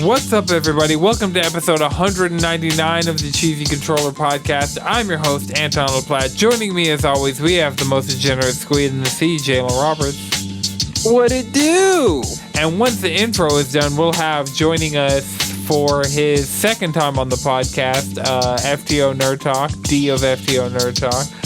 What's up, everybody? Welcome to episode 199 of the Cheesy Controller Podcast. I'm your host, Anton LaPlatte. Joining me, as always, we have the most degenerate squid in the sea, Jalen Roberts. What it do? And once the intro is done, we'll have joining us for his second time on the podcast, FTONerdTalk, D of FTONerdTalk.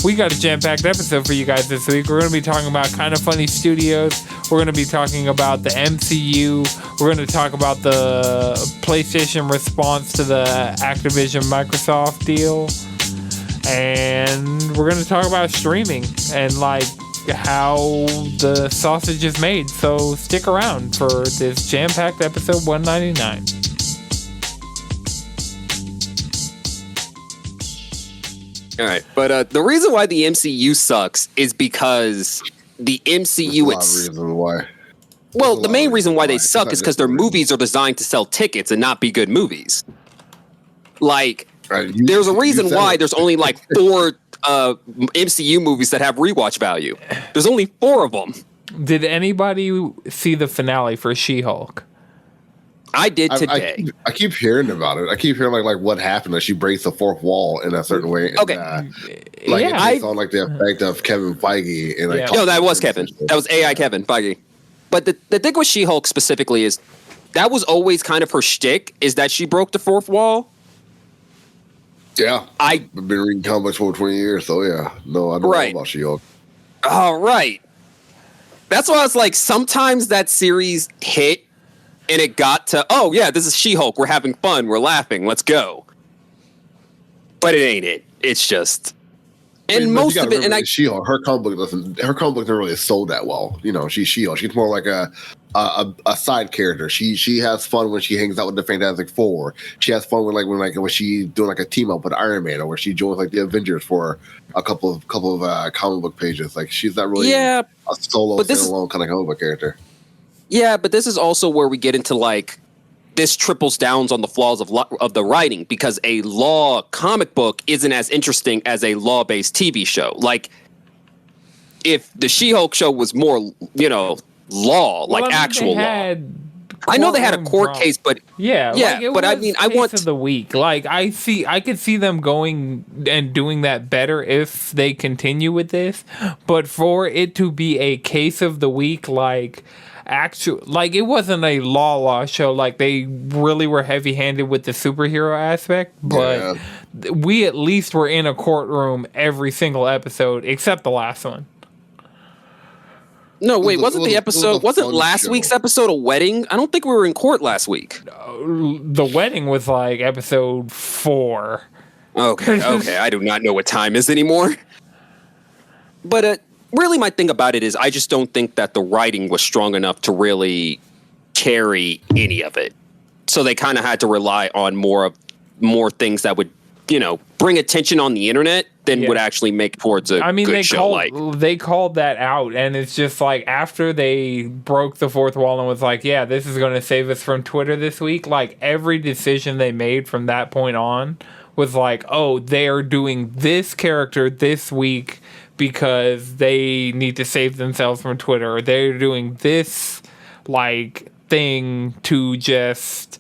We got a jam-packed episode for you guys this week. We're going to be talking about Kind of Funny Studios. We're going to be talking about the MCU. We're going to talk about the PlayStation response to the Activision Microsoft deal. And we're going to talk about streaming and like how the sausage is made. So stick around for this jam-packed episode 199. All right, but the reason why the MCU sucks is because the MCU the main reason why they suck is because their movies are designed to sell tickets and not be good movies. Like, there's a reason why there's only like 4 MCU movies that have rewatch value. There's only 4 of them. Did anybody see the finale for She-Hulk? I did today. I keep hearing about it. I keep hearing like what happened. Like she breaks the fourth wall in a certain way. And, okay. It's on like the effect of Kevin Feige. And, like, No, that was Kevin. That was AI Kevin Feige. But the thing with She-Hulk specifically is that was always kind of her shtick, is that she broke the fourth wall. Yeah. I've been reading comics for 20 years, so yeah. No, I don't know about She-Hulk. All right. That's why I was like, sometimes that series hit and it got to, oh yeah, this is She-Hulk. We're having fun. We're laughing. Let's go. But it ain't it. It's just, and most of it. And She-Hulk, her comic book doesn't really sold that well. You know, she's She-Hulk. She's more like a side character. She has fun when she hangs out with the Fantastic Four. She has fun when she doing like a team up with Iron Man, or where she joins like the Avengers for a couple of comic book pages. Like she's not really a solo standalone kind of comic book character. Yeah, but this is also where we get into like this triples down on the flaws of the writing, because a law comic book isn't as interesting as a law-based TV show. Like if the She-Hulk show was more, law, actual law. I know they had a court case, but but I mean, I want of the week. Like I could see them going and doing that better if they continue with this. But for it to be a case of the week, it wasn't a law show. Like they really were heavy-handed with the superhero aspect, but we at least were in a courtroom every single episode except the last one. No, wait, wasn't last week's episode a wedding? I don't think we were in court last week. The wedding was like episode 4. Okay, I do not know what time is anymore. But really my thing about it is I just don't think that the writing was strong enough to really carry any of it. So they kind of had to rely on more things that would, bring attention on the internet than would actually make towards a good show. They called that out, and it's just like after they broke the fourth wall and was like, yeah, this is going to save us from Twitter this week, like every decision they made from that point on was like, oh, they are doing this character this week because they need to save themselves from Twitter, or they're doing this thing to just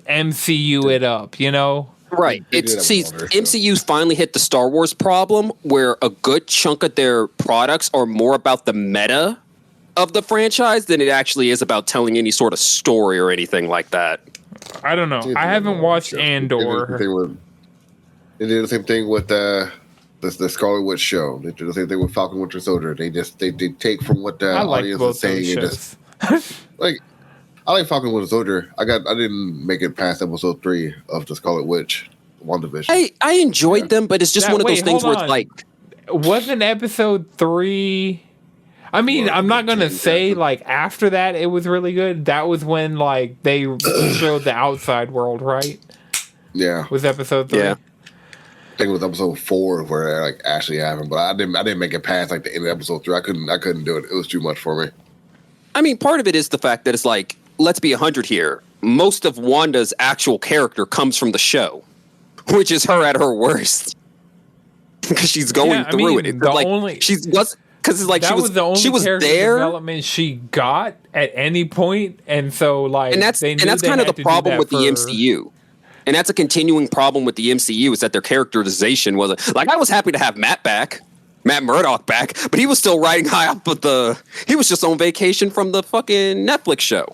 MCU it up, Right. MCU's finally hit the Star Wars problem where a good chunk of their products are more about the meta of the franchise than it actually is about telling any sort of story or anything like that. I don't know. I haven't watched Andor. They did the same thing with the Scarlet Witch show. They did the same thing with Falcon Winter Soldier. They take from what the audience is saying and just I like Falcon Winter Soldier. I didn't make it past episode 3 of the Scarlet Witch WandaVision. I enjoyed them, but it's just one of those things where it's like, wasn't episode 3? I mean, I'm not gonna say after that it was really good. That was when they showed the outside world, right? Yeah, was episode 3. Yeah. I think it was episode 4 where it actually happened, but I didn't make it past the end of episode 3. I couldn't do it. It was too much for me. I mean, part of it is the fact that it's let's be 100 here. Most of Wanda's actual character comes from the show, which is her at her worst. Because she's going through it. It's because it's like that was the only she was character there. development she got at any point, and so like, And that's kind of the problem with the MCU. And that's a continuing problem with the MCU is that their characterization wasn't like, I was happy to have Matt Murdock back, but he was still riding high off of he was just on vacation from the fucking Netflix show.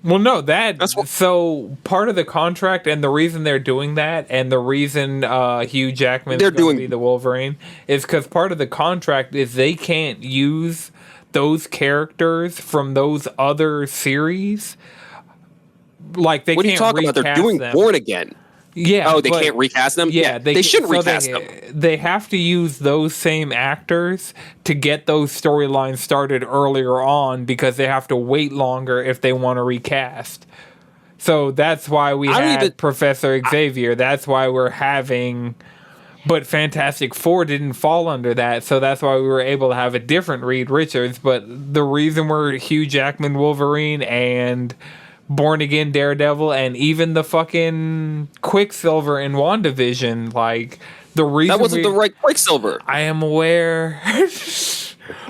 Well, no, so part of the contract and the reason they're doing that and the reason Hugh Jackman is going to be the Wolverine is because part of the contract is they can't use those characters from those other series. Like they what can't. What are you talking about? They're doing them. Born Again. Yeah. Oh, they can't recast them? Yeah, they shouldn't recast them. They have to use those same actors to get those storylines started earlier on because they have to wait longer if they want to recast. So that's why we had Professor Xavier. That's why we're having... But Fantastic Four didn't fall under that, so that's why we were able to have a different Reed Richards. But the reason we're Hugh Jackman Wolverine and... Born Again Daredevil and even the fucking Quicksilver in WandaVision, like the reason that wasn't the right Quicksilver. I am aware.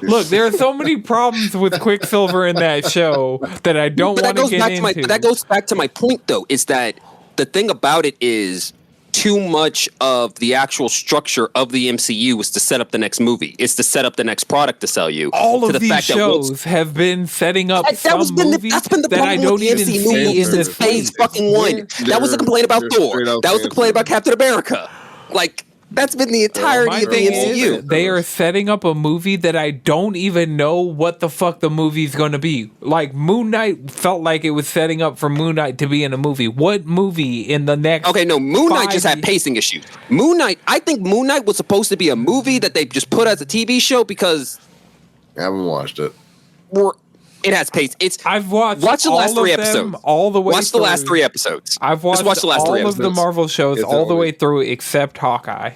Look, there are so many problems with Quicksilver in that show that I don't want to get into. That goes back to my point, though, is that the thing about it is too much of the actual structure of the MCU was to set up the next movie. It's to set up the next product to sell you. All of these shows have been setting up that's been the that I don't even see in this phase fucking one. That was the complaint about Thor. That was the complaint about Captain America. Like, that's been the entirety of the MCU. They are setting up a movie that I don't even know what the fuck the movie's going to be. Like, Moon Knight felt like it was setting up for Moon Knight to be in a movie. What movie in the next... Okay, no, Moon Knight just had pacing issues. I think Moon Knight was supposed to be a movie that they just put as a TV show because... I haven't watched it. It has pace. I've watched the last 3 episodes. All the way Watch the last 3 episodes. I've watched the last 3 all episodes. of the Marvel shows all the way through except Hawkeye.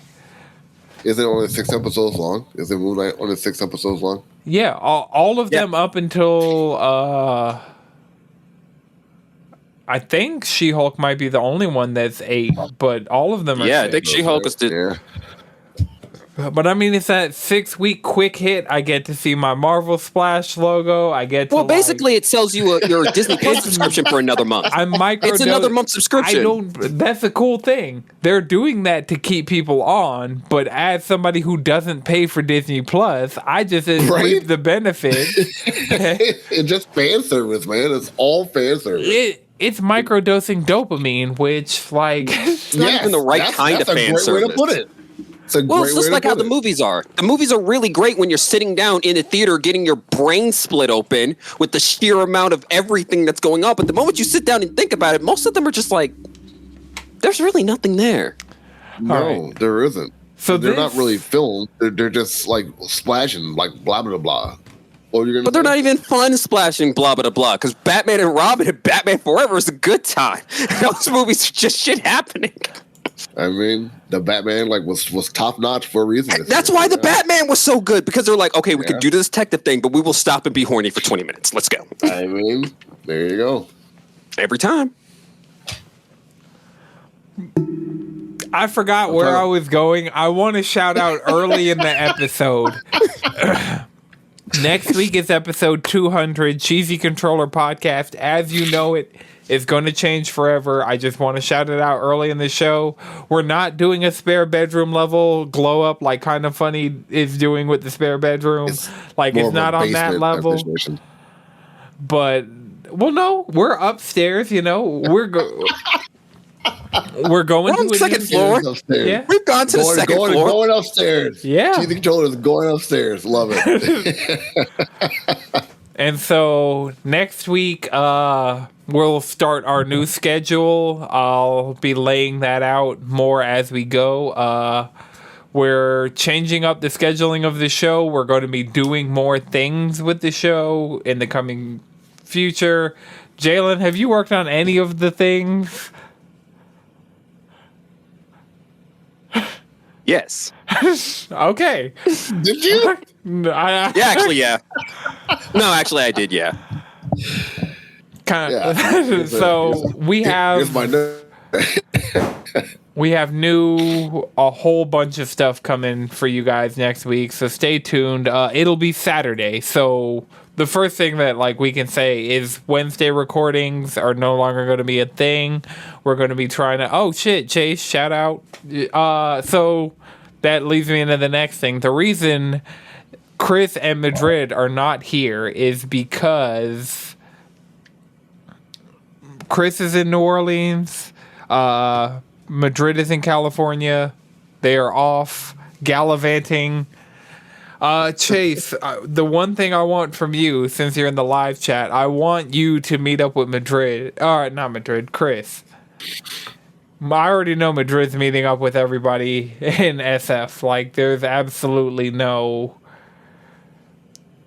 Is it only 6 episodes long? Is it Moon Knight only 6 episodes long? Yeah, all of them up until I think She-Hulk might be the only one that's 8, but all of them are 6. I think She-Hulk is But I mean, it's that 6-week quick hit. I get to see my Marvel Splash logo. I get to basically it sells you your Disney Plus subscription for another month. It's another month subscription. That's a cool thing. They're doing that to keep people on. But as somebody who doesn't pay for Disney Plus, I just reap the benefit. It's just fan service, man. It's all fan service. It's microdosing dopamine, which it's not even the right kind of fan service. That's a great way to put it. It's just like how the movies are. The movies are really great when you're sitting down in a theater getting your brain split open with the sheer amount of everything that's going on. But the moment you sit down and think about it, most of them are just like, there's really nothing there. No, there isn't. So they're not really filmed. They're just like splashing, like blah, blah, blah. But they're not even fun splashing blah, blah, blah. Because Batman and Robin and Batman Forever is a good time. Those movies are just shit happening. I mean, the Batman was top notch for a reason. That's why the Batman was so good, because they're like, okay, we could do this detective thing, but we will stop and be horny for 20 minutes. Let's go. I mean, there you go. Every time. I forgot where I was going. I want to shout out early in the episode. Next week is episode 200, Cheesy Controller Podcast. As you know it. It's going to change forever. I just want to shout it out early in the show. We're not doing a spare bedroom level glow up like Kind of Funny is doing with the spare bedroom. It's not on that level. But, no, we're upstairs, We're going on the second floor. Yeah. We've gone to the second floor. Going upstairs. Yeah. Cheesy Controller is going upstairs. Love it. And so next week, we'll start our new schedule. I'll be laying that out more as we go. We're changing up the scheduling of the show. We're going to be doing more things with the show in the coming future. Jalen, have you worked on any of the things? Yes. Okay. Did you? Yeah, actually, yeah. No, actually, I did, yeah. Kind of. So we have. Here's my note. we have a whole bunch of stuff coming for you guys next week, so stay tuned. It'll be Saturday, so the first thing that like we can say is Wednesday recordings are no longer going to be a thing. We're going to be trying to. Oh shit, Chase! Shout out. So that leads me into the next thing. The reason Chris and Madrid are not here is because Chris is in New Orleans. Madrid is in California. They are off gallivanting. Chase, the one thing I want from you, since you're in the live chat, I want you to meet up with Madrid. Not Madrid, Chris. I already know Madrid's meeting up with everybody in SF. Like, there's absolutely no...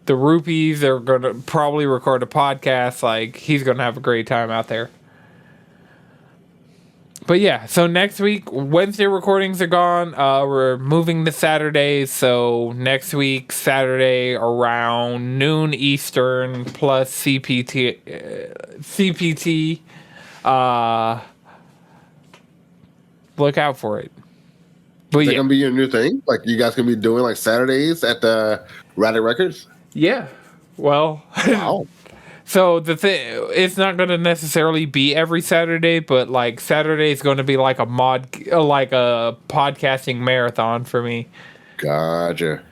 The Rupees are going to probably record a podcast. Like, he's going to have a great time out there. But yeah, so next week, Wednesday recordings are gone. We're moving to Saturdays, so next week, Saturday, around noon Eastern, plus CPT. Look out for it. But is that gonna be your new thing? Like, you guys gonna be doing like Saturdays at the Radic Records? Yeah. Well, wow. So the thing, it's not going to necessarily be every Saturday, but like Saturday is going to be like a podcasting marathon for me. Gotcha.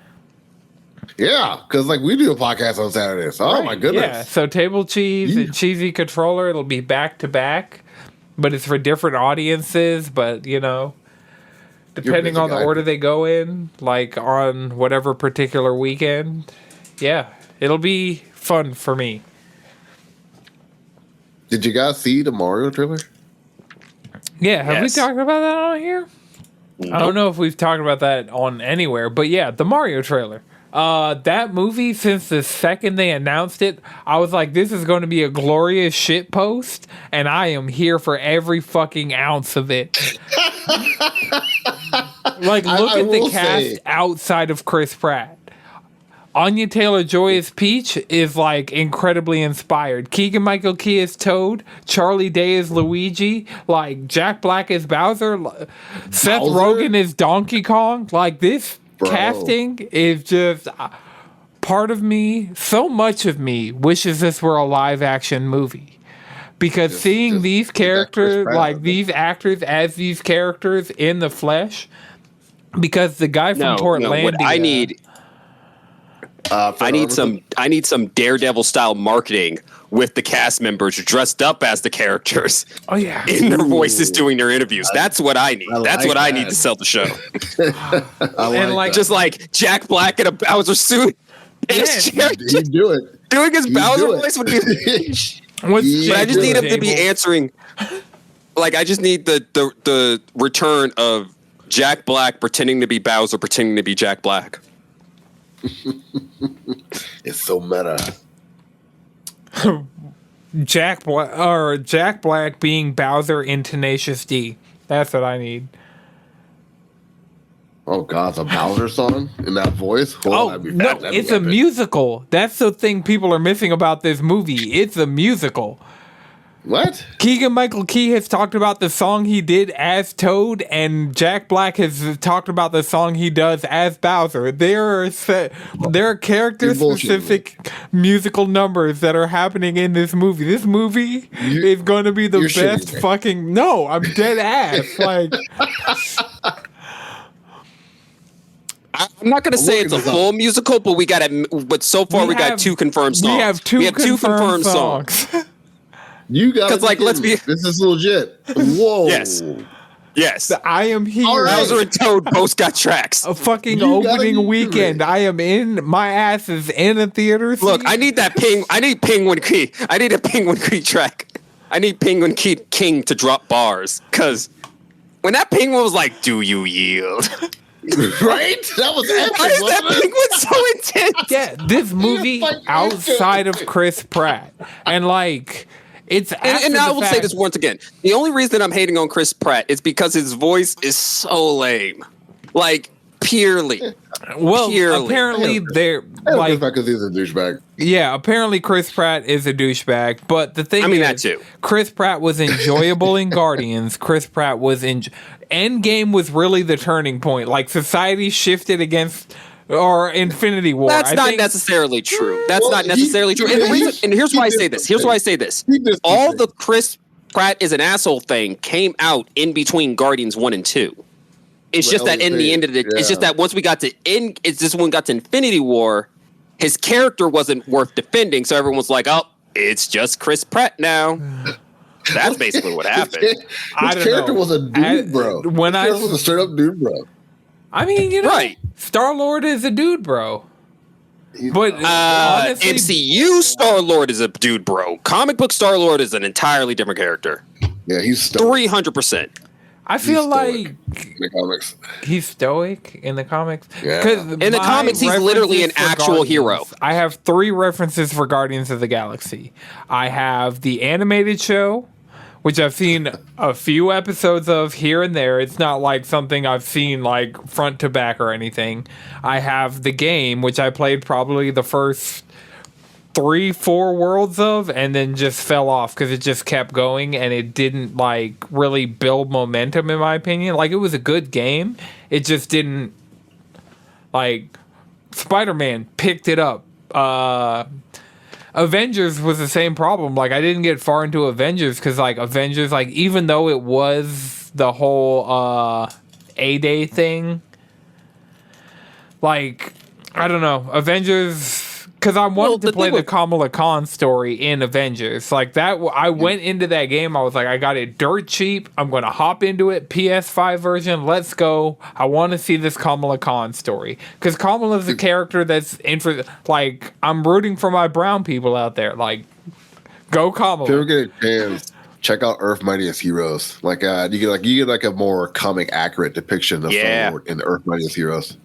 Yeah, because like we do a podcast on Saturdays. Oh right. My goodness. Yeah. So Table Cheese and Cheesy Controller, it'll be back to back, but it's for different audiences. But you know, depending on the order they go in, like on whatever particular weekend, yeah, it'll be fun for me. Did you guys see the Mario trailer? Yeah, have we talked about that on here? Nope. I don't know if we've talked about that on anywhere, but yeah, the Mario trailer. That movie, since the second they announced it, I was like, this is going to be a glorious shit post, and I am here for every fucking ounce of it. Like, look at the cast outside of Chris Pratt. Anya Taylor-Joy as Peach is, like, incredibly inspired. Keegan-Michael Key as Toad. Charlie Day as Luigi. Like, Jack Black as Bowser. Seth Rogen as Donkey Kong. Like, this casting is just... part of me, so much of me, wishes this were a live-action movie. Because seeing these characters, like, these actors as these characters in the flesh... Because the guy from Portlandia... what I need... I need some Daredevil style marketing with the cast members dressed up as the characters. Oh yeah, in their voices doing their interviews. That's what I need. That's what I need to sell the show. Just like Jack Black in a Bowser suit. Yes, you do it. Doing his Bowser voice would be. But I just need him to be answering. Like I just need the return of Jack Black pretending to be Bowser, pretending to be Jack Black. It's so meta. Jack Black being Bowser in Tenacious D. That's what I need. Oh God, a Bowser song in that voice? It's a musical. That's the thing people are missing about this movie. It's a musical. What? Keegan-Michael Key has talked about the song he did as Toad, and Jack Black has talked about the song he does as Bowser. There are character-specific musical numbers that are happening in this movie. This movie is going to be the best fucking... No, I'm dead ass. Like... I'm not going to say it's a full musical, but so far we got two confirmed songs. We have two confirmed songs. You got let's be. This is legit. Whoa. Yes. I am here. Right. Bowser and Toad both got tracks. A fucking opening weekend. I am in. My ass is in a theater. Look, I need that I need Penguin Key. I need a Penguin Key track. I need Penguin Key King to drop bars. Because when that penguin was like, "Do you yield?" Right? That was epic. Why is that penguin so intense? Yeah, this movie outside of Chris Pratt. And like... And I will say this once again. The only reason I'm hating on Chris Pratt is because his voice is so lame. Like, purely. Well, apparently they're like... because he's a douchebag. Yeah, apparently Chris Pratt is a douchebag. But the thing is, that too. Chris Pratt was enjoyable in Guardians. Chris Pratt was Endgame was really the turning point. Like, society shifted against or Infinity War. That's not necessarily true. That's not necessarily true. And here's why I say this. All the Chris Pratt is an asshole thing came out in between Guardians 1 and 2. It's just that in the end of the, it's just that once we got to Infinity War, his character wasn't worth defending, so everyone's like, "Oh, it's just Chris Pratt now." That's basically what happened. His character was a dude, bro. His character was a straight up dude, bro. I mean, you know, right. Star-Lord is a dude, bro. But honestly, MCU Star-Lord is a dude, bro. Comic book Star-Lord is an entirely different character. Yeah, he's 300%. I feel like in the comics. He's stoic in the comics. Yeah. In the comics, he's literally an actual hero. I have 3 references for Guardians of the Galaxy. I have the animated show, which I've seen a few episodes of here and there. It's not like something I've seen like front to back or anything. I have the game, which I played probably the first 3-4 worlds of, and then just fell off because it just kept going and it didn't like really build momentum, in my opinion. Like, it was a good game, it just didn't. Like, Spider-Man picked it up. Avengers was the same problem. Like, I didn't get far into Avengers because like Avengers, like, even though it was the whole A-Day thing, like, I don't know, Avengers. Because I wanted to play the Kamala Khan story in Avengers. Like, that, I went into that game, I was like, I got it dirt cheap. I'm going to hop into it. PS5 version, let's go. I want to see this Kamala Khan story. Because Kamala's a character that's, like, I'm rooting for my brown people out there. Like, go Kamala. If you ever get a chance, check out Earth Mightiest Heroes. Like, you get a more comic accurate depiction of Star-Lord in the Earth Mightiest Heroes.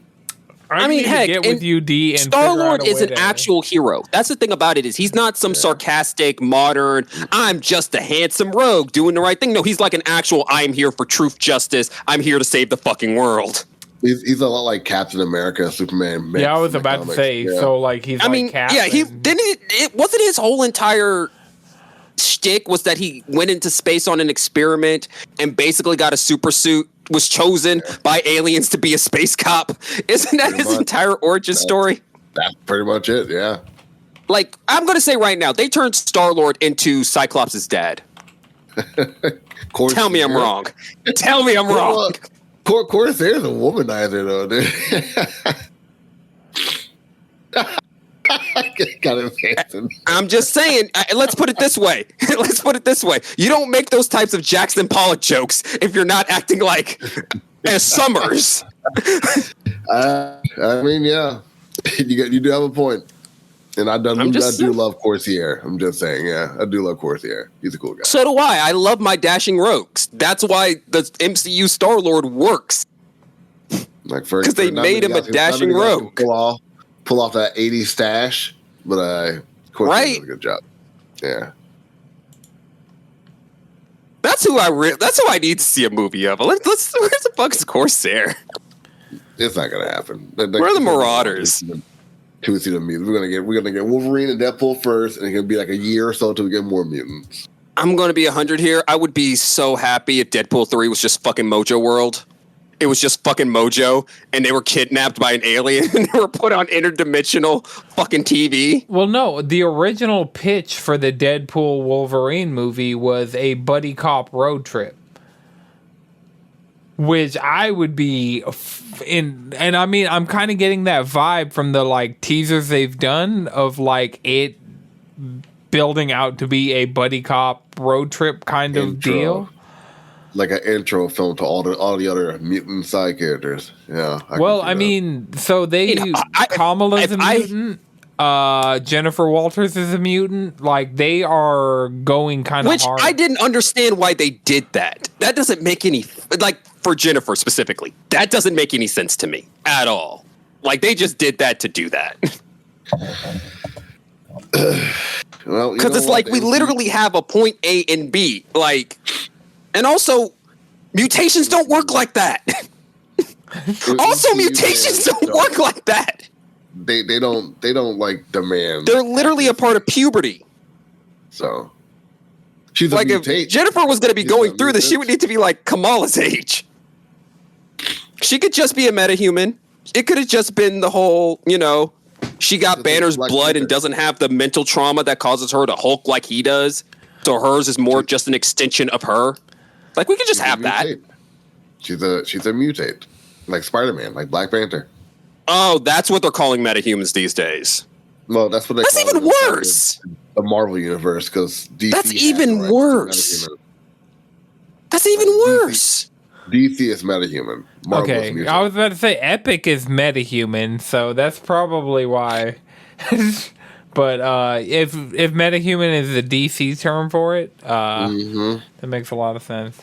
I mean, heck, get with you, D, and Star-Lord is an actual hero. That's the thing about it, is he's not some sarcastic, modern, I'm just a handsome rogue doing the right thing. No, he's like an actual, I'm here for truth, justice, I'm here to save the fucking world. He's a lot like Captain America, Superman. Yeah, I was about to say, so like he's Captain. Yeah, it wasn't his whole entire shtick was that he went into space on an experiment and basically got a super suit, was chosen by aliens to be a space cop. Isn't that his entire origin story? That's pretty much it, yeah. Like, I'm going to say right now, they turned Star-Lord into Cyclops' dad. Tell me I'm wrong. Tell me I'm wrong. Corsair's a womanizer, though, dude. I'm just saying, let's put it this way. You don't make those types of Jackson Pollock jokes if you're not acting like Summers. I mean, yeah, you do have a point. And I do love Corsair. I'm just saying, yeah, I do love Corsair. He's a cool guy. So do I. I love my dashing rogues. That's why the MCU Star-Lord works. Like, because they made him a dashing rogue. Pull off that 80s stash, but Corsair does a good job. Yeah. That's who I need to see a movie of. Where's the fuck is Corsair? It's not gonna happen. Where are the Marauders? To see the mutants. We're gonna get Wolverine and Deadpool first, and it's gonna be like a year or so until we get more mutants. I'm gonna be 100 here. I would be so happy if Deadpool 3 was just fucking Mojo World. It was just fucking Mojo, and they were kidnapped by an alien, and they were put on interdimensional fucking TV. Well, no, the original pitch for the Deadpool Wolverine movie was a buddy cop road trip, which I would be in. And I mean, I'm kind of getting that vibe from the like teasers they've done of like it building out to be a buddy cop road trip kind of deal. Like an intro film to all the other mutant side characters. Yeah. I mean, so Kamala's a mutant. Jennifer Walters is a mutant. Like, they are going kind of hard. Which I didn't understand why they did that. That doesn't make any, like, for Jennifer specifically, that doesn't make any sense to me at all. Like, they just did that to do that. Well, because it's like we literally have a point A and B. Like, and also, mutations don't work like that. Mutations don't work like that. They don't like demand. They're literally a part of puberty. So she's like, if Jennifer was going to be going through this, she would need to be like Kamala's age. She could just be a metahuman. It could have just been the whole, she got Banner's blood and doesn't have the mental trauma that causes her to Hulk like he does. So hers is more just an extension of her. Like, we could just have that. She's a mutate. Like Spider-Man, like Black Panther. Oh, that's what they're calling metahumans these days. Well, that's what they That's call even worse. The Marvel universe, because DC. That's even worse. That's even worse. DC is metahuman. Marvel is mutant. I was about to say Epic is metahuman, so that's probably why. But if metahuman is the DC term for it, that makes a lot of sense.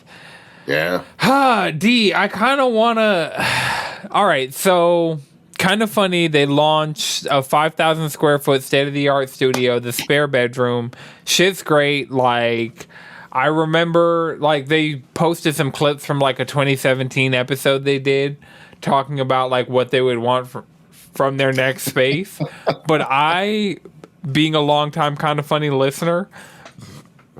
Yeah. D, I kind of want to... All right, so... Kind of funny, they launched a 5,000 square foot state-of-the-art studio, the spare bedroom. Shit's great. Like, I remember, like, they posted some clips from, like, a 2017 episode they did talking about, like, what they would want from their next space. But I, being a longtime Kind of Funny listener,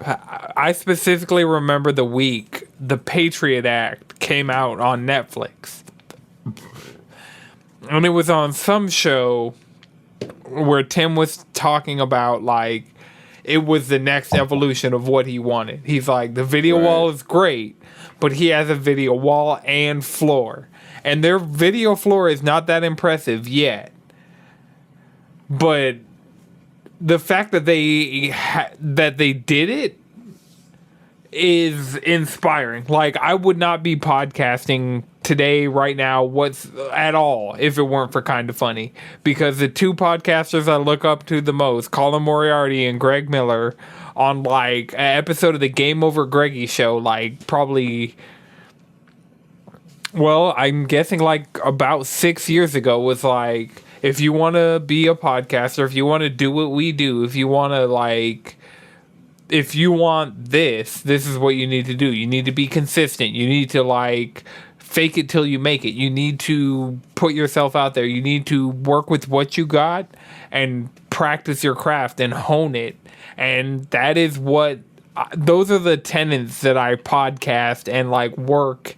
I specifically remember the week the Patriot Act came out on Netflix. And it was on some show where Tim was talking about, like, it was the next evolution of what he wanted. He's like, the video wall is great, but he has a video wall and floor. And their video floor is not that impressive yet. But the fact that they did it is inspiring. Like, I would not be podcasting today, right now, at all, if it weren't for Kind of Funny. Because the two podcasters I look up to the most, Colin Moriarty and Greg Miller, on, like, an episode of the Game Over Greggy show, like, probably... Well, I'm guessing, like, about 6 years ago, was like, if you want to be a podcaster, if you want to do what we do, if you want to, like... If you want this is what you need to do. You need to be consistent. You need to, like, fake it till you make it. You need to put yourself out there. You need to work with what you got and practice your craft and hone it. And that is what... those are the tenets that I podcast and, like, work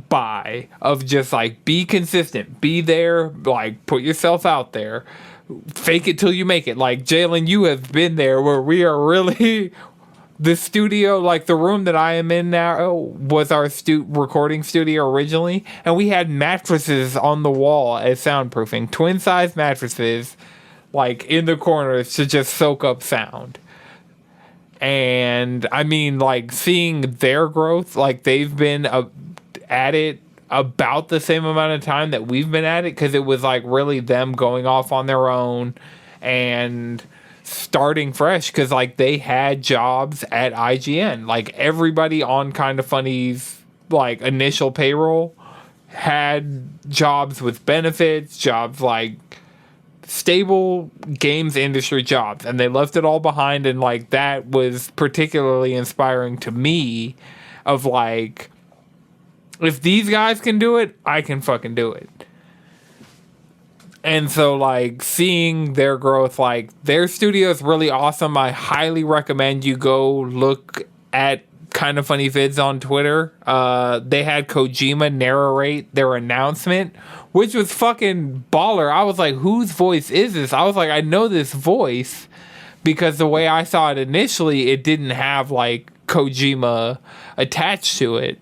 by. Of just, like, be consistent. Be there. Like, put yourself out there. Fake it till you make it. Like, Jalen, you have been there where we are really... The studio, like the room that I am in now, was our recording studio originally, and we had mattresses on the wall as soundproofing. Twin-size mattresses, like, in the corners to just soak up sound. And, I mean, like, seeing their growth, like, they've been at it about the same amount of time that we've been at it, because it was, like, really them going off on their own and starting fresh, because, like, they had jobs at IGN. Like, everybody on Kind of Funny's, like, initial payroll had jobs with benefits, jobs, like, stable games industry jobs, and they left it all behind. And, like, that was particularly inspiring to me, of, like, if these guys can do it, I can fucking do it. And so, like, seeing their growth, like, their studio is really awesome. I highly recommend you go look at Kind of Funny Vids on Twitter. They had Kojima narrate their announcement, which was fucking baller. I was like, whose voice is this? I was like, I know this voice, because the way I saw it initially, it didn't have, like, Kojima attached to it.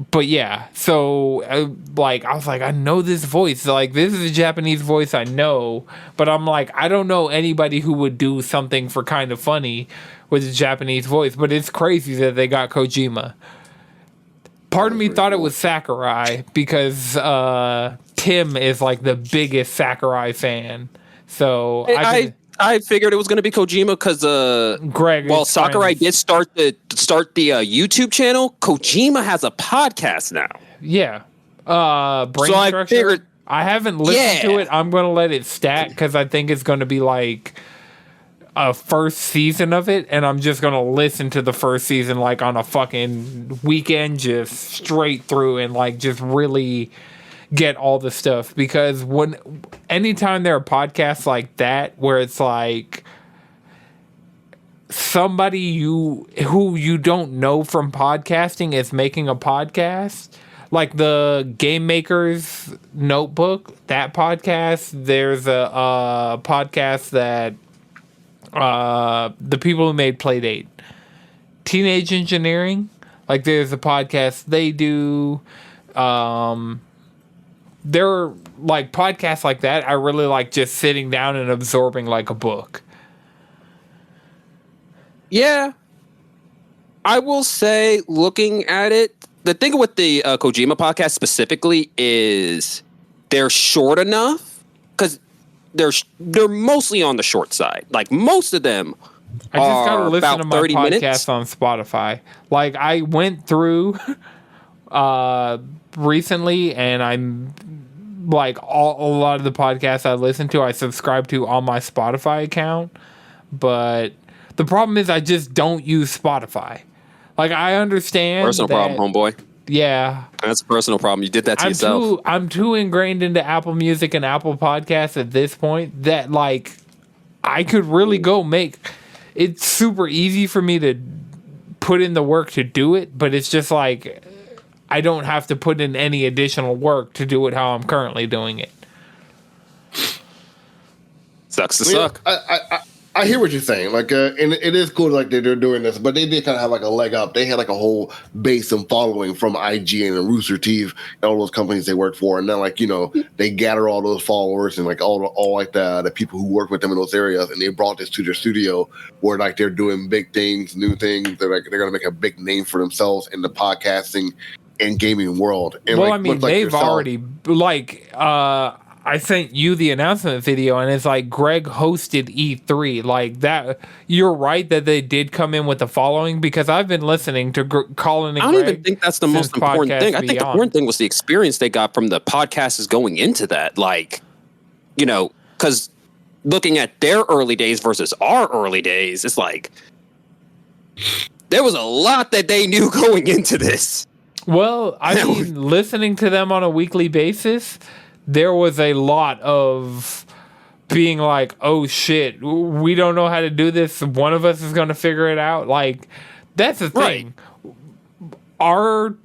But yeah, so, like, I was like, I know this voice. Like, this is a Japanese voice I know, but I'm like, I don't know anybody who would do something for Kind of Funny with a Japanese voice, but it's crazy that they got Kojima. Part of me thought it was Sakurai, because Tim is, like, the biggest Sakurai fan. So I figured it was going to be Kojima because Greg. While Sakurai did start the YouTube channel, Kojima has a podcast now. Yeah. Brain so Structure. I figured, I haven't listened to it. I'm going to let it stack, because I think it's going to be like a first season of it, and I'm just going to listen to the first season, like, on a fucking weekend, just straight through, and, like, just really get all the stuff. Because anytime there are podcasts like that where it's like somebody who you don't know from podcasting is making a podcast. Like the Game Maker's Notebook, that podcast. There's a podcast that the people who made Playdate, Teenage Engineering. Like there's a podcast they do. There are like podcasts like that. I really like just sitting down and absorbing like a book. Yeah, I will say, looking at it, the thing with the Kojima podcast specifically is they're short enough because they're mostly on the short side. Like most of them I just gotta listen to my 30 podcast minutes. on Spotify. Like I went through recently, and I'm like a lot of the podcasts I listen to, I subscribe to on my Spotify account. But the problem is I just don't use Spotify. Like I understand Personal problem, homeboy. Yeah. That's a personal problem. You did that to yourself. I'm too ingrained into Apple Music and Apple Podcasts at this point that like I could really go make it's super easy for me to put in the work to do it, but it's just like I don't have to put in any additional work to do it how I'm currently doing it. Sucks to suck. I hear what you're saying. Like, and it is cool, like they're doing this, but they did kind of have like a leg up. They had like a whole base and following from IGN and Rooster Teeth and all those companies they work for, and then like they gather all those followers and like all like the people who work with them in those areas, and they brought this to their studio where like they're doing big things, new things. They're gonna make a big name for themselves in the podcasting and gaming world. And well, like, I mean, like they've yourself, already like I sent you the announcement video, and it's like Greg hosted E3. Like that, you're right that they did come in with the following because I've been listening to Colin and I don't Greg even think that's the most important thing. I think the important thing was the experience they got from the podcasters going into that. Like, because looking at their early days versus our early days, it's like there was a lot that they knew going into this. Well, I mean, listening to them on a weekly basis, there was a lot of being like, oh shit, we don't know how to do this. One of us is going to figure it out. Like, that's the thing. Right. Our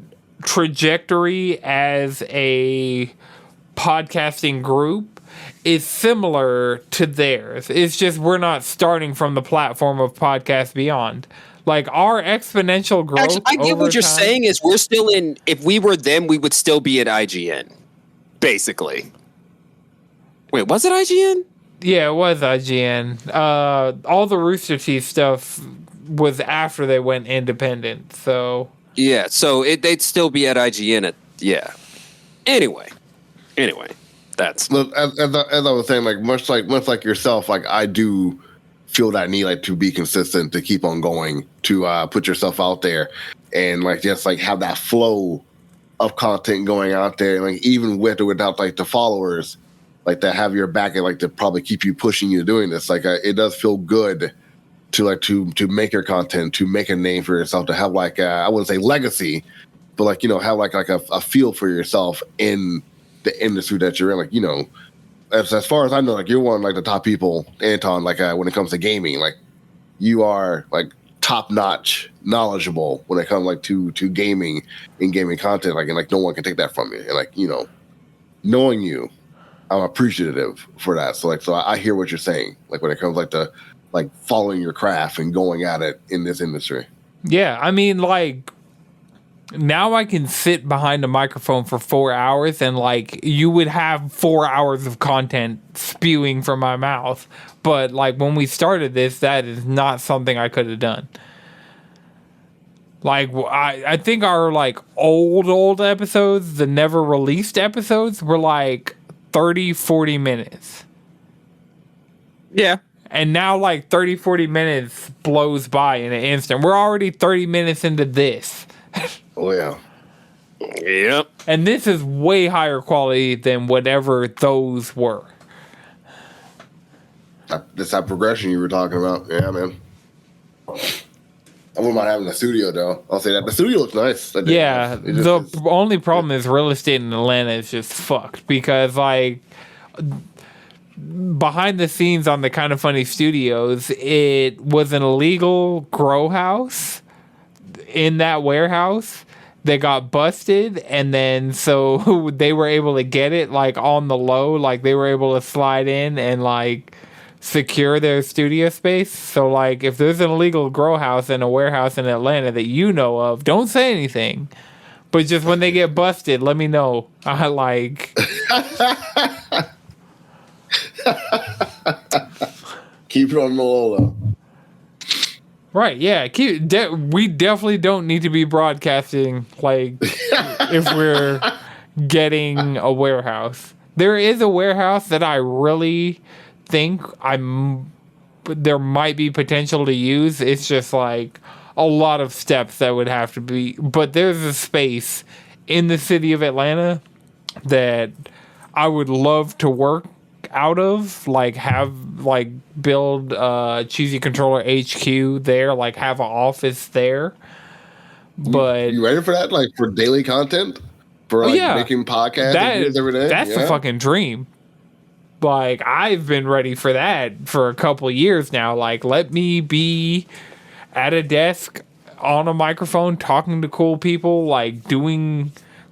trajectory as a podcasting group is similar to theirs. It's just we're not starting from the platform of Podcast Beyond. Like, our exponential growth. Actually, I get what you're saying is we're still in, if we were them, we would still be at IGN. Basically. Wait, was it IGN? Yeah, it was IGN. All the Rooster Teeth stuff was after they went independent, so... Yeah, so they'd still be at IGN yeah. Anyway, that's... Look, as I was saying, like, much like yourself, like, I do feel that need, like, to be consistent, to keep on going, to put yourself out there, and, like, just, like, have that flow of content going out there, and like even with or without like the followers, like that have your back and like to probably keep you pushing you doing this. Like it does feel good to like to make your content, to make a name for yourself, to have like I wouldn't say legacy, but like have like a feel for yourself in the industry that you're in. Like as far as I know, like you're one of like the top people, Anton. Like when it comes to gaming, like you are like top-notch knowledgeable when it comes like to gaming and gaming content, like and like no one can take that from you. And like knowing you, I'm appreciative for that. So I hear what you're saying. Like when it comes like to like following your craft and going at it in this industry. Yeah, I mean, like now I can sit behind a microphone for 4 hours and like you would have 4 hours of content spewing from my mouth. But like when we started this, that is not something I could have done. Like I think our like old episodes, the never released episodes, were like 30-40 minutes. Yeah. And now like 30-40 minutes blows by in an instant. We're already 30 minutes into this. Oh yeah. Yep. And this is way higher quality than whatever those were. That's that progression you were talking about. Yeah, man. I wouldn't mind having a studio, though. I'll say that. The studio looks nice. Yeah, the only problem is real estate in Atlanta is just fucked. Because, like, behind the scenes on the Kind of Funny Studios, it was an illegal grow house in that warehouse that got busted, and then so they were able to get it like on the low, like they were able to slide in and like secure their studio space. So like if there's an illegal grow house in a warehouse in Atlanta that you know of, don't say anything, but just when they get busted, let me know. I like keep it on the low though. Right, yeah. We definitely don't need to be broadcasting like if we're getting a warehouse. There is a warehouse that I really think there might be potential to use. It's just like a lot of steps that would have to be. But there's a space in the city of Atlanta that I would love to work out of, like build Cheesy Controller HQ there, like have an office there. But you ready for that? Like for daily content, for like making podcasts every day. That's the fucking dream. Like I've been ready for that for a couple of years now. Like let me be at a desk on a microphone talking to cool people, like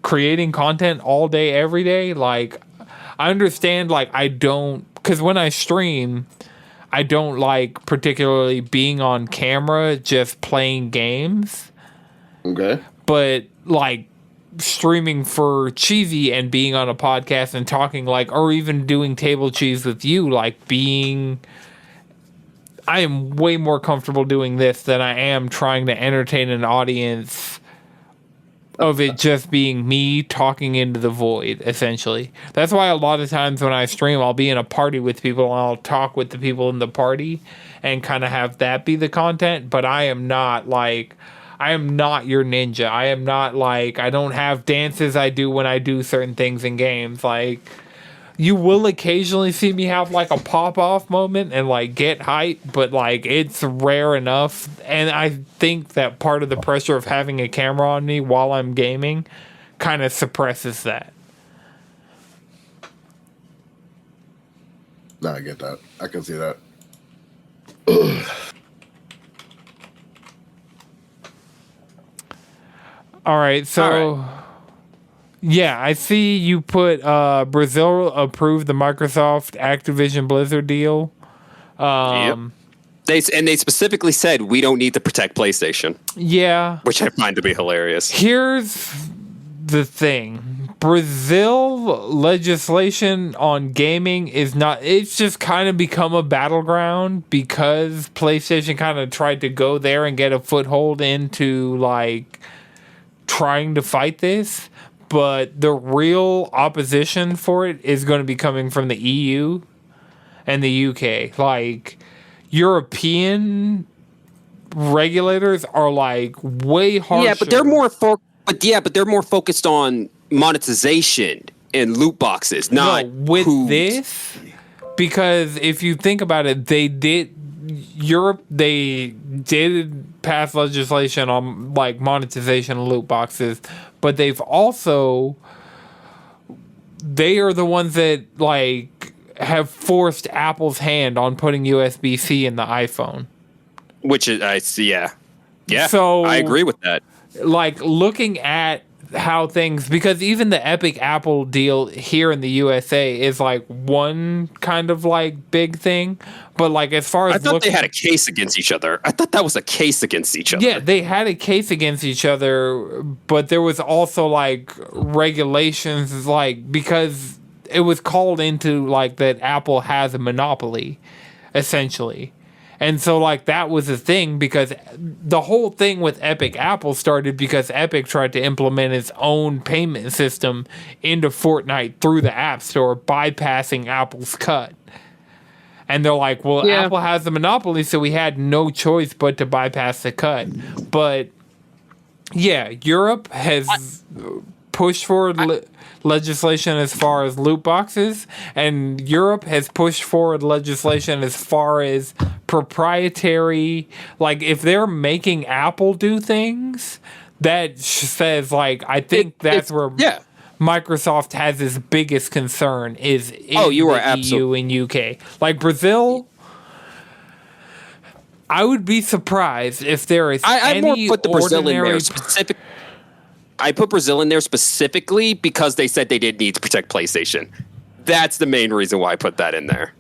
creating content all day every day. Like I understand, like, because when I stream, I don't like particularly being on camera just playing games. Okay. But, like, streaming for Cheesy and being on a podcast and talking, like, or even doing Table Cheese with you, like, I am way more comfortable doing this than I am trying to entertain an audience of it just being me talking into the void, essentially. That's why a lot of times when I stream, I'll be in a party with people and I'll talk with the people in the party and kind of have that be the content. But I am not your ninja. I am not like, I don't have dances I do when I do certain things in games. Like, you will occasionally see me have like a pop-off moment and like get hype, but like it's rare enough. And I think that part of the pressure of having a camera on me while I'm gaming kind of suppresses that. No, I get that. I can see that. All right, so yeah, I see you put Brazil approved the Microsoft Activision Blizzard deal. Yep. They specifically said we don't need to protect PlayStation. Yeah. Which I find to be hilarious. Here's the thing. Brazil legislation on gaming it's just kind of become a battleground because PlayStation kind of tried to go there and get a foothold into like trying to fight this. But the real opposition for it is going to be coming from the EU and the UK. Like, European regulators are like way harsher. Yeah, but they're more focused on monetization and loot boxes, not this. Because if you think about it, they did pass legislation on like monetization of loot boxes, but they are the ones that like have forced Apple's hand on putting USB-C in the iPhone. Which is, I see, yeah. So I agree with that. Like looking at how things, because even the Epic Apple deal here in the USA is like one kind of like big thing, but like as far as I thought they had a case against each other. I thought that was a case against each other. Yeah, they had a case against each other, but there was also like regulations, like because it was called into like that Apple has a monopoly, essentially. And so, like, that was the thing because the whole thing with Epic Apple started because Epic tried to implement its own payment system into Fortnite through the App Store, bypassing Apple's cut. And they're like, well, Apple has the monopoly, so we had no choice but to bypass the cut. But, yeah, Europe has pushed forward legislation as far as loot boxes, and Europe has pushed forward legislation as far as proprietary, like if they're making Apple do things, that says like I think that's where Microsoft has its biggest concern is in the EU and UK. Like Brazil, I would be surprised if there is any put the Brazil in there specific. I put Brazil in there specifically because they said they didn't need to protect PlayStation. That's the main reason why I put that in there.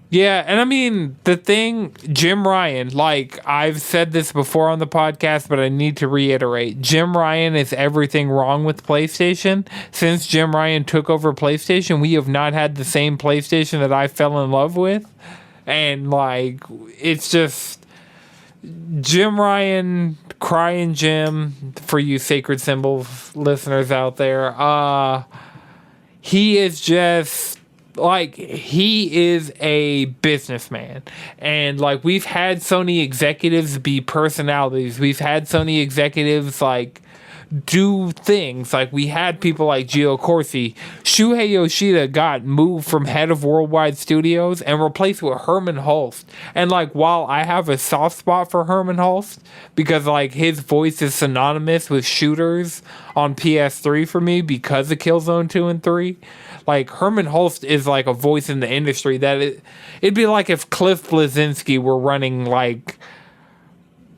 Yeah, and I mean, the thing, Jim Ryan, like, I've said this before on the podcast, but I need to reiterate. Jim Ryan is everything wrong with PlayStation. Since Jim Ryan took over PlayStation, we have not had the same PlayStation that I fell in love with. And, like, it's just Jim Ryan, crying Jim, for you Sacred Symbols listeners out there. He is just, like, he is a businessman. And, like, we've had Sony executives be personalities. We've had Sony executives, like, do things. Like, we had people like Gio Corsi. Shuhei Yoshida got moved from head of Worldwide Studios and replaced with Herman Holst. And, like, while I have a soft spot for Herman Holst, because, like, his voice is synonymous with shooters on PS3 for me because of Killzone 2 and 3, like, Herman Holst is, like, a voice in the industry that it'd be like if Cliff Bleszinski were running, like,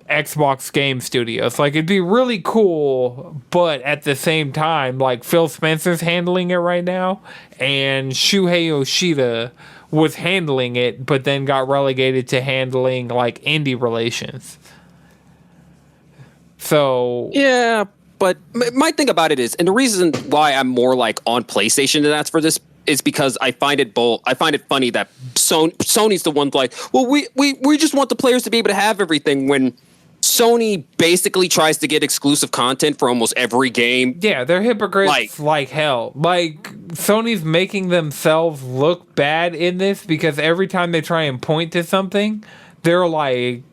Xbox Game Studios. Like, it'd be really cool, but at the same time, like, Phil Spencer's handling it right now, and Shuhei Yoshida was handling it, but then got relegated to handling, like, indie relations. So yeah, but my thing about it is, and the reason why I'm more, like, on PlayStation than that's for this is because I find it funny that Sony's the one, like, well, we just want the players to be able to have everything, when Sony basically tries to get exclusive content for almost every game. Yeah, they're hypocrites like hell. Like, Sony's making themselves look bad in this because every time they try and point to something, they're like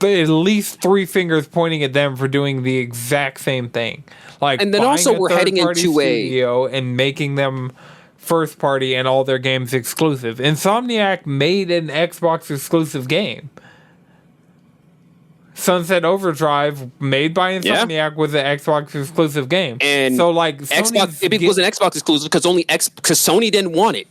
at least 3 fingers pointing at them for doing the exact same thing. Like, and then also we're heading into and making them first party and all their games exclusive. Insomniac made an Xbox exclusive game. Sunset Overdrive, made by Insomniac, was an Xbox exclusive game. And so, like, Xbox, it was an Xbox exclusive because Sony didn't want it.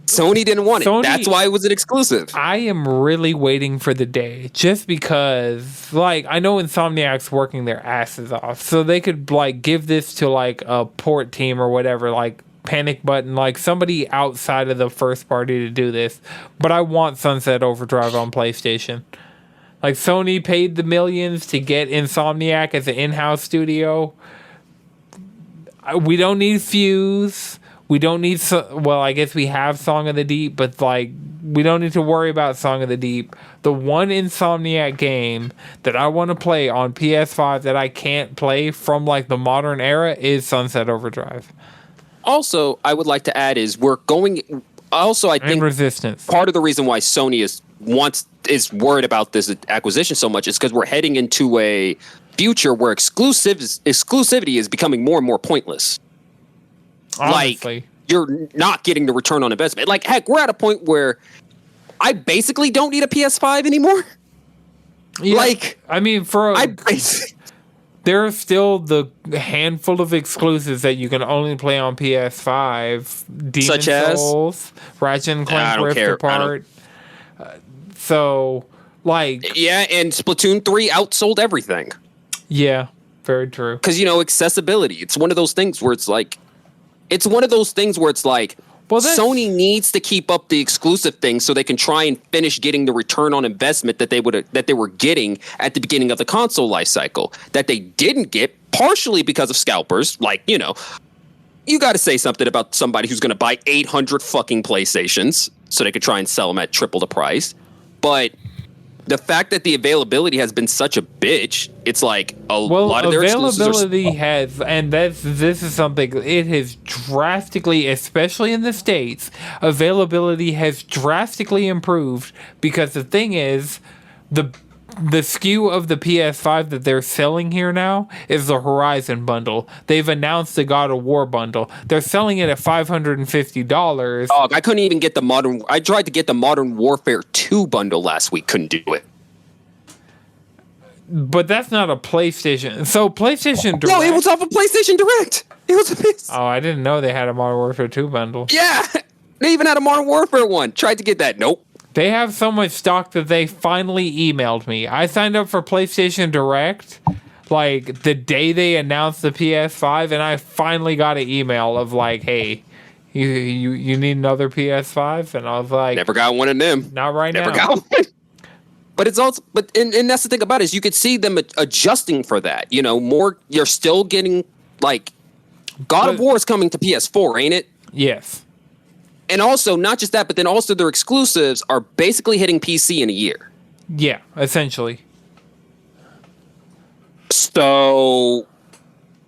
Sony didn't want it. That's why it was an exclusive. I am really waiting for the day, just because, like, I know Insomniac's working their asses off, so they could, like, give this to, like, a port team or whatever, like Panic Button, like somebody outside of the first party to do this. But I want Sunset Overdrive on PlayStation. Like, Sony paid the millions to get Insomniac as an in-house studio. We don't need Fuse. We don't need... Well, I guess we have Song of the Deep, but, like, we don't need to worry about Song of the Deep. The one Insomniac game that I want to play on PS5 that I can't play from, like, the modern era is Sunset Overdrive. Also, I would like to add is we're going... Also, I think Resistance. Part of the reason why Sony is worried about this acquisition so much is because we're heading into a future where exclusivity is becoming more and more pointless. Honestly. Like, you're not getting the return on investment. Like, heck, we're at a point where I basically don't need a PS5 anymore. Yeah, like, I mean, there are still the handful of exclusives that you can only play on PS5. Demon's Souls, Ratchet and Clank Rift Apart. So, like... Yeah, and Splatoon 3 outsold everything. Yeah, very true. Because, accessibility. It's one of those things where it's like... Well, Sony needs to keep up the exclusive things so they can try and finish getting the return on investment that they were getting at the beginning of the console life cycle that they didn't get, partially because of scalpers. Like, you got to say something about somebody who's going to buy 800 fucking PlayStations so they could try and sell them at triple the price. But the fact that the availability has been such a bitch, it's like a lot of their availability has, and this is something, it has drastically, especially in the States, availability has drastically improved because the thing is, the SKU of the PS5 that they're selling here now is the Horizon bundle. They've announced the God of War bundle. They're selling it at $550. I couldn't even get I tried to get the Modern Warfare 2 bundle last week. Couldn't do it. But that's not a PlayStation. So PlayStation Direct... No, it was off of PlayStation Direct. It was a PS. Oh, I didn't know they had a Modern Warfare 2 bundle. Yeah, they even had a Modern Warfare one. Tried to get that. Nope. They have so much stock that they finally emailed me. I signed up for PlayStation Direct like the day they announced the PS5, and I finally got an email of like, hey, you need another PS5? And I was like, never got one of them. Not right now. Never got one. But it's also, and that's the thing about it, is you could see them adjusting for that. You know, more, you're still getting, like, God of War is coming to PS4, ain't it? Yes. And also, not just that, but then also their exclusives are basically hitting PC in a year. Yeah, essentially. So,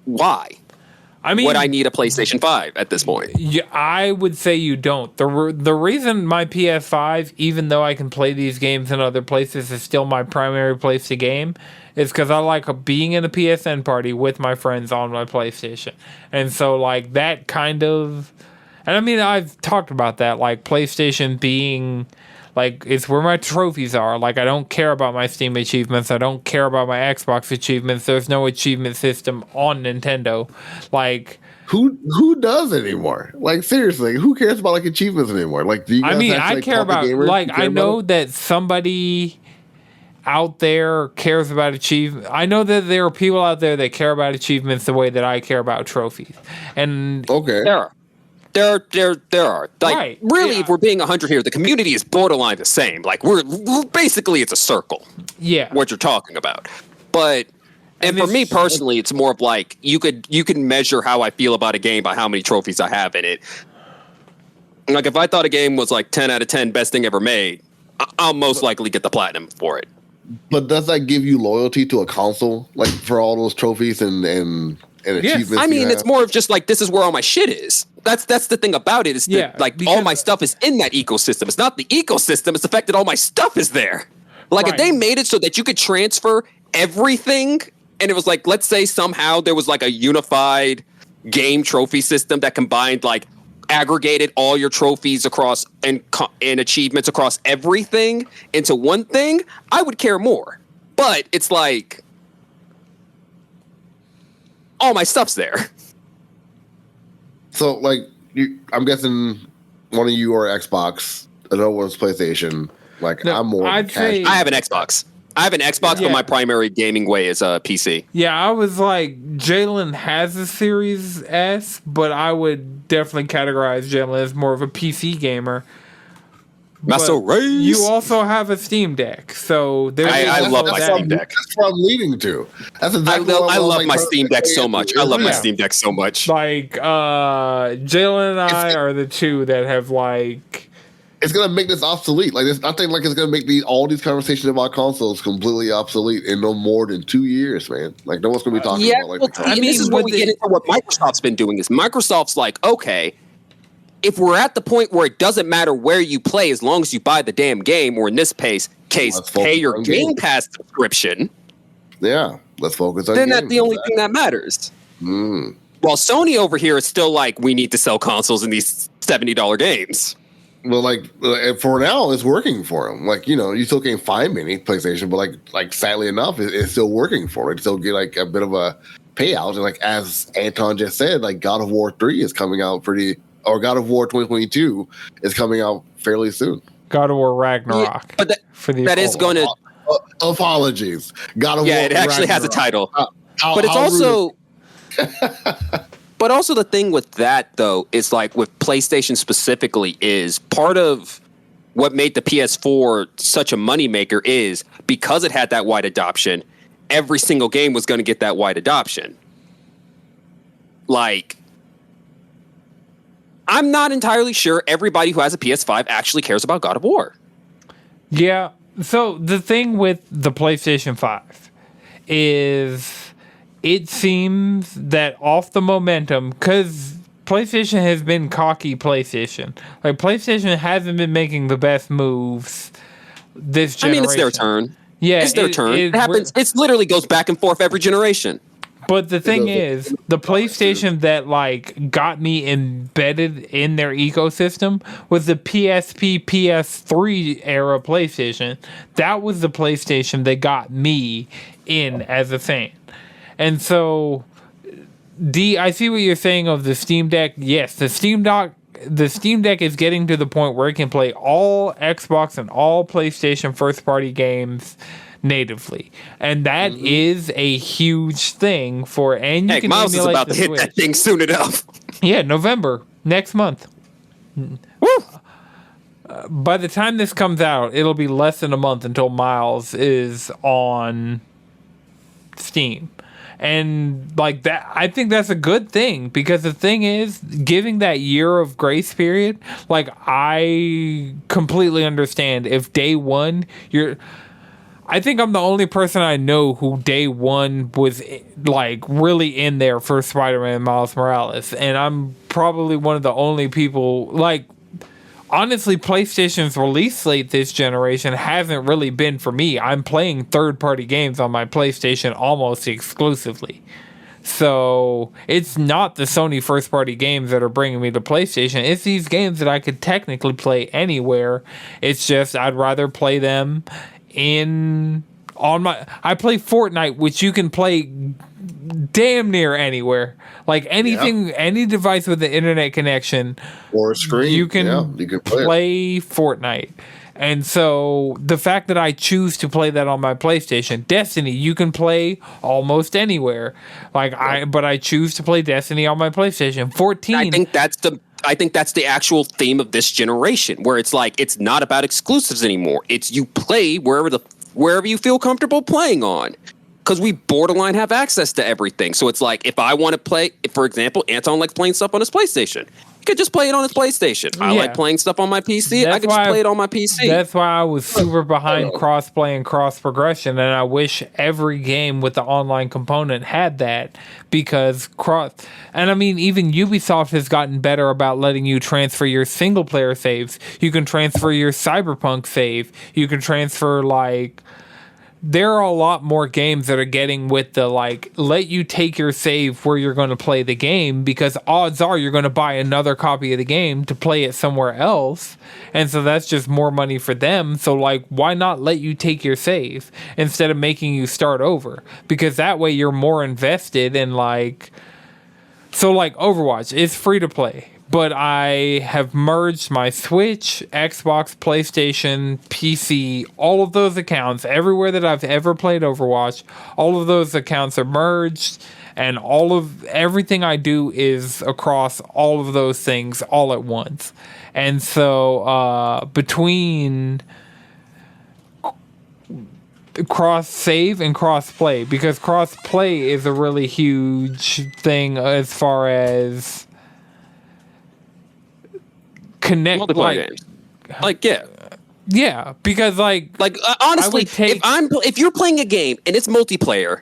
why? I mean, would I need a PlayStation 5 at this point? Yeah, I would say you don't. The reason my PS5, even though I can play these games in other places, is still my primary place to game, is because I like being in a PSN party with my friends on my PlayStation. And so, like, that kind of... And I mean, I've talked about that, like, PlayStation being... Like, it's where my trophies are. Like, I don't care about my Steam achievements. I don't care about my Xbox achievements. There's no achievement system on Nintendo. Like... Who does anymore? Like, seriously, who cares about, like, achievements anymore? Like, do you guys I care about... Like, I know that somebody out there cares about achievements. I know that there are people out there that care about achievements the way that I care about trophies. And... Okay. There are. Like, right. Really, if we're being 100 here, the community is borderline the same. Like, we're basically, it's a circle. Yeah. What you're talking about. But, and for me personally, it's more of like, you can measure how I feel about a game by how many trophies I have in it. Like, if I thought a game was like 10 out of 10 best thing ever made, I'll most likely get the platinum for it. But does that give you loyalty to a console? Like, for all those trophies and achievements? I mean, it's more of just like, this is where all my shit is. That's the thing about it, is that, like, all my stuff is in that ecosystem. It's not the ecosystem, it's the fact that all my stuff is there. Like, if they made it so that you could transfer everything, and it was like, let's say somehow there was like a unified game trophy system that combined, like, aggregated all your trophies across and achievements across everything into one thing, I would care more. But it's like, all my stuff's there. So, like, I'm guessing one of you are Xbox, another one's PlayStation. Like, no, I'm more. I have an Xbox. But my primary gaming way is a PC. Yeah, I was like, Jalen has a Series S, but I would definitely categorize Jalen as more of a PC gamer. You also have a Steam Deck, so I love my Steam Deck. That's what I'm leading to. That's exactly I love my Steam Deck so much. I love my Steam Deck so much. Like, Jalen and I are the two that have, like... It's gonna make this obsolete. Like, I think like it's gonna make all these conversations about consoles completely obsolete in no more than 2 years, man. Like, no one's gonna be talking about like. This is what we get into. What Microsoft's been doing is Microsoft's like, okay, if we're at the point where it doesn't matter where you play, as long as you buy the damn game, or in this case, pay your Game Pass subscription. Yeah, let's focus on. Then that's the only thing that matters. Mm. While Sony over here is still like, we need to sell consoles in these $70 games. Well, like, for now, it's working for them. Like, you know, you still can't find many PlayStation, but like sadly enough, it's still working for it. Still get like a bit of a payout. And like, as Anton just said, like, God of War 3 is coming out God of War 2022 is coming out fairly soon. God of War Ragnarok. Yeah, but that is going to... Apologies. God of War it actually Ragnarok. has a title. But it's also... But also the thing with that, though, is like with PlayStation specifically, is part of what made the PS4 such a moneymaker is because it had that wide adoption, every single game was going to get that wide adoption. Like, I'm not entirely sure everybody who has a PS5 actually cares about God of War. Yeah. So the thing with the PlayStation 5 is... It seems that off the momentum, because PlayStation has been cocky PlayStation. Like, PlayStation hasn't been making the best moves this generation. I mean, it's their turn. Yeah, it's their turn. It happens. It literally goes back and forth every generation. But the thing is, the PlayStation that, like, got me embedded in their ecosystem was the PSP, PS3 era PlayStation. That was the PlayStation that got me in as a fan. And so I see what you're saying of the Steam Deck. Yes, the Steam Deck is getting to the point where it can play all Xbox and all PlayStation first-party games natively, and that is a huge thing for. And you can Miles is about to hit Switch. that thing soon enough. Yeah, November next month. Woo! By the time this comes out, it'll be less than a month until Miles is on Steam. And like that, I think that's a good thing, because the thing is, giving that year of grace period, like, I completely understand if day one I think I'm the only person I know who day one was like really in there for Spider-Man Miles Morales, and I'm probably one of the only people. Like, honestly, PlayStation's release slate this generation hasn't really been for me. I'm playing third-party games on my PlayStation almost exclusively. So it's not the Sony first-party games that are bringing me to PlayStation. It's these games that I could technically play anywhere. It's just I'd rather play them I play Fortnite, which you can play damn near anywhere. Like anything, any device with an internet connection or a screen, you can play it. Fortnite. And so the fact that I choose to play that on my PlayStation, Destiny, you can play almost anywhere. But I choose to play Destiny on my PlayStation 14. I think that's the actual theme of this generation, where it's like, it's not about exclusives anymore. It's you play wherever you feel comfortable playing on, because we borderline have access to everything. So it's like, if I want to play, for example, Anton likes playing stuff on his PlayStation. He could just play it on his PlayStation. I like playing stuff on my PC. I could just play it on my PC. That's why I was super behind cross-play and cross-progression, and I wish every game with the online component had that, because and I mean, even Ubisoft has gotten better about letting you transfer your single-player saves. You can transfer your Cyberpunk save. You can transfer, there are a lot more games that are getting with the, let you take your save where you're going to play the game, because odds are you're going to buy another copy of the game to play it somewhere else. And so that's just more money for them. So, why not let you take your save instead of making you start over? Because that way you're more invested in, Overwatch is free to play. But I have merged my Switch, Xbox, PlayStation, PC, all of those accounts, everywhere that I've ever played Overwatch, all of those accounts are merged, and everything I do is across all of those things all at once. And so between cross-save and cross-play, because cross-play is a really huge thing as far as connect multiplayer games. Yeah, because honestly, if you're playing a game and it's multiplayer,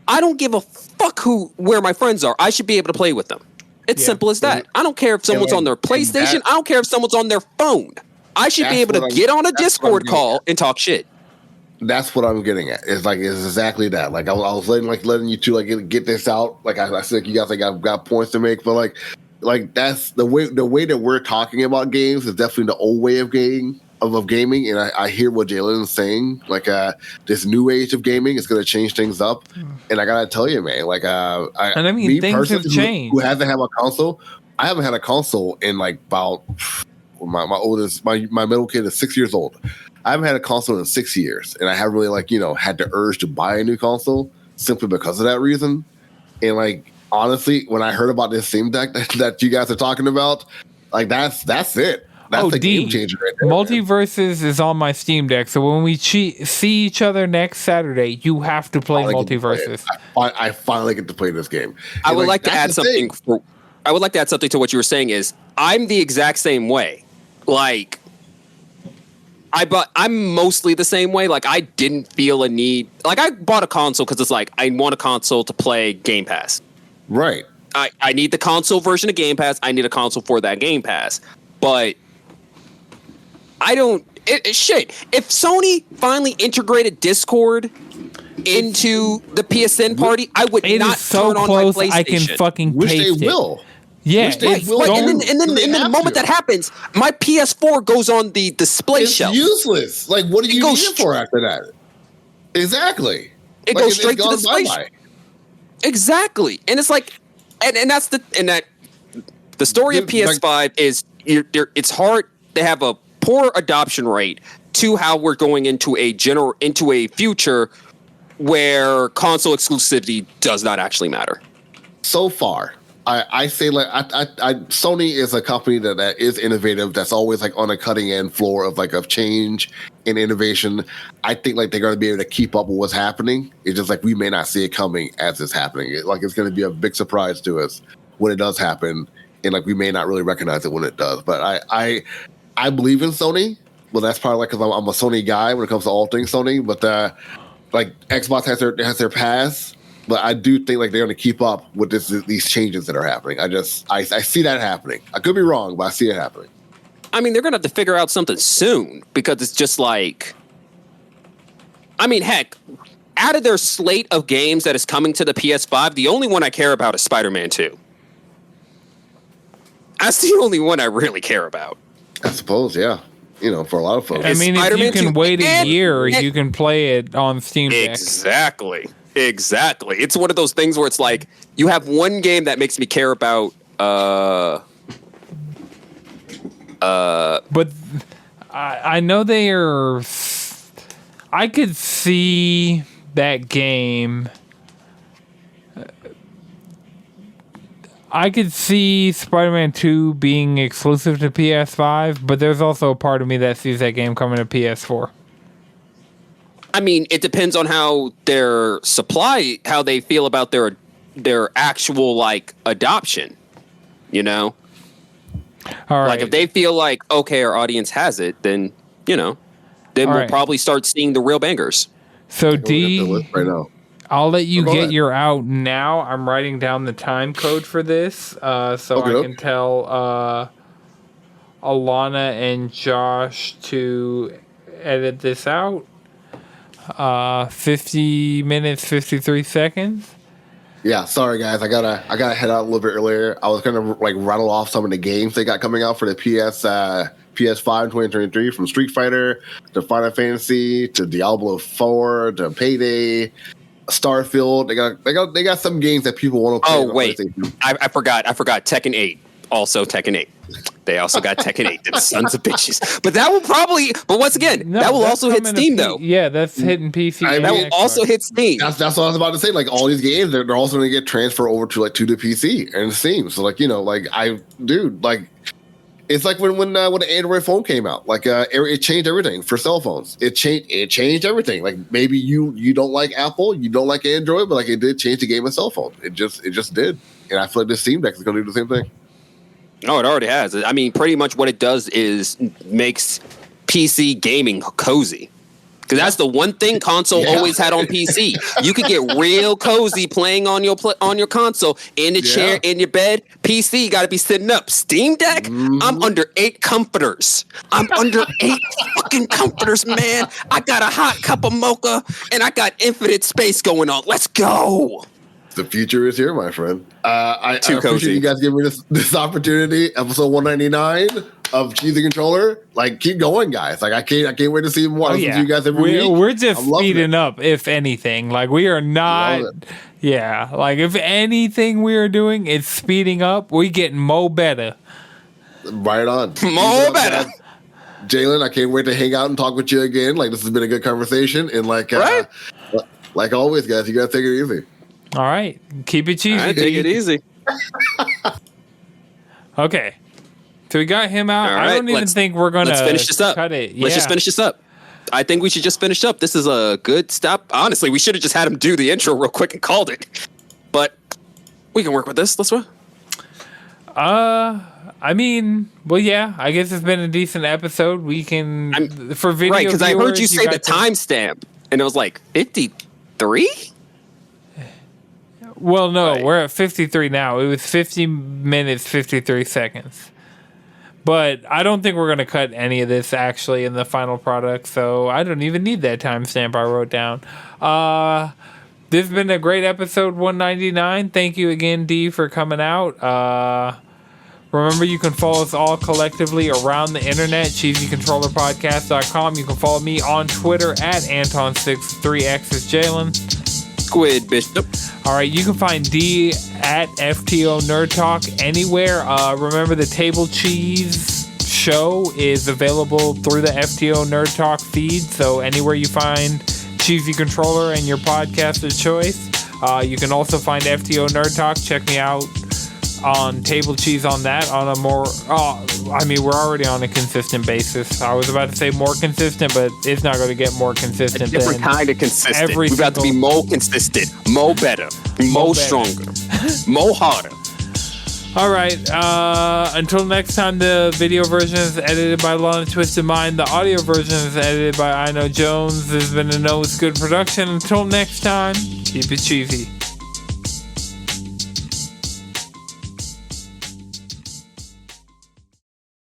I don't give a fuck where my friends are. I should be able to play with them. It's simple as that. I don't care if someone's on their PlayStation. I don't care if someone's on their phone. I should be able to get on a Discord call and talk shit. That's what I'm getting at. It's exactly that. I was letting you two get this out. I said, you guys I've got points to make, but that's the way that we're talking about games is definitely the old way of gaming. And I hear what Jalen is saying. This new age of gaming is going to change things up. And I gotta tell you, man. Things have changed. Who hasn't had a console? I haven't had a console in about my oldest. My middle kid is 6 years old. I haven't had a console in 6 years, and I haven't really had the urge to buy a new console simply because of that reason. And honestly, when I heard about this Steam Deck that you guys are talking about, that's it. That's the game changer right there. Multiverses is on my Steam Deck, so when we see each other next Saturday, you have to play Multiverses. I finally get to play this game. I would like to add something. I would like to add something to what you were saying. Is I'm the exact same way. I'm mostly the same way. I didn't feel a need. I bought a console because it's I want a console to play Game Pass. Right. I need the console version of Game Pass. I need a console for that Game Pass. But I don't... shit. If Sony finally integrated Discord into the PSN party, I would not turn on my PlayStation. I can fucking Which taste they will. Yeah. And then the moment that happens, my PS4 goes on the display shelf. It's useless. What do you need it for after that? Exactly. It goes straight to the display shelf. Exactly. And it's And that's the story of PS5 is it's hard to have a poor adoption rate to how we're going into a future where console exclusivity does not actually matter. So far, I say like Sony is a company that is innovative. That's always like on a cutting end floor of change and innovation. I think like they're going to be able to keep up with what's happening. It's just like we may not see it coming as it's happening. It's going to be a big surprise to us when it does happen, and like we may not really recognize it when it does. But I believe in Sony. Well, that's probably like because I'm a Sony guy when it comes to all things Sony. But like Xbox has their past. But I do think like they're going to keep up with these changes that are happening. I see that happening. I could be wrong, but I see it happening. I mean, they're going to have to figure out something soon because it's just like, I mean, heck, out of their slate of games that is coming to the PS5, the only one I care about is Spider-Man 2. That's the only one I really care about. I suppose, yeah. You know, for a lot of folks. I mean, if you can wait a year, you can play it on Steam Deck. Exactly. It's one of those things where it's like you have one game that makes me care about but I know they are. I could see that game. I could see Spider-Man 2 being exclusive to PS5, but there's also a part of me that sees that game coming to PS4. I mean, it depends on how their supply, how they feel about their actual like adoption. You know, all right. Like if they feel like okay, our audience has it, then we'll probably start seeing the real bangers. So D, right now. I'll let you get your out now. I'm writing down the time code for this, so I can tell Alana and Josh to edit this out. 50 minutes, 53 seconds. Yeah, sorry guys, I gotta head out a little bit earlier. I was gonna like rattle off some of the games they got coming out for the PS5 in 2023, from Street Fighter to Final Fantasy to Diablo 4 to Payday, Starfield. They got some games that people want to play. Oh wait, I forgot Tekken 8. Also Tekken 8. They also got Tekken 8. Them sons of bitches. But that will probably. But once again, that will also hit Steam though. Yeah, that's hitting PC. That will also hit Steam. That's what I was about to say. Like all these games, they're also going to get transferred over to the PC and Steam. So like it's like when the Android phone came out. Like it changed everything for cell phones. It changed everything. Like maybe you don't like Apple, you don't like Android, but like it did change the game of cell phone. It just did. And I feel like this Steam Deck is going to do the same thing. Oh, it already has. I mean, pretty much what it does is makes PC gaming cozy. Because that's the one thing console always had on PC. You could get real cozy playing on your console in the chair, in your bed. PC got to be sitting up. Steam Deck, I'm under 8 comforters. I'm under 8 fucking comforters, man. I got a hot cup of mocha and I got infinite space going on. Let's go. The future is here, my friend. I appreciate you guys giving me this opportunity. Episode 199 of Cheesy Controller. Like, keep going, guys. Like, I can't wait to see more. You guys every week. We're just speeding up, if anything. Like, we are not. Yeah, like if anything we are doing, it's speeding up. We getting more better. Right on. More better. Jalen, I can't wait to hang out and talk with you again. Like, this has been a good conversation. And like always, guys, you gotta take it easy. All right. Keep it cheesy. All right, take it easy. Okay. So we got him out. Right, I don't even think we're going to finish this up. Cut it. Let's just finish this up. I think we should just finish up. This is a good stop. Honestly, we should have just had him do the intro real quick and called it. But we can work with this. Let's go. I mean, well, yeah. I guess it's been a decent episode. We can for video. Right, because I heard you say the timestamp, and it was like 53. Well, no, we're at 53 now. It was 50 minutes, 53 seconds. But I don't think we're going to cut any of this actually in the final product, so I don't even need that timestamp I wrote down. This has been a great episode 199. Thank you again, D, for coming out. Remember, you can follow us all collectively around the internet, cheesycontrollerpodcast.com. You can follow me on Twitter at Anton63X is Jalen. Squid Bishop. All right, you can find D at FTO Nerd Talk anywhere. Remember, the Table Cheese show is available through the FTO Nerd Talk feed. So anywhere you find Cheesy Controller and your podcast of choice, you can also find FTO Nerd Talk. Check me out on Table Cheese on that. On a more, we're already on a consistent basis. I was about to say more consistent, but it's not going to get more consistent. A different kind of consistent. We've got to be more consistent, more better, more stronger, more harder. All right. Until next time, the video version is edited by Lana Twisted Mind. The audio version is edited by Iknowjones. This has been a No It's Good production. Until next time, keep it cheesy.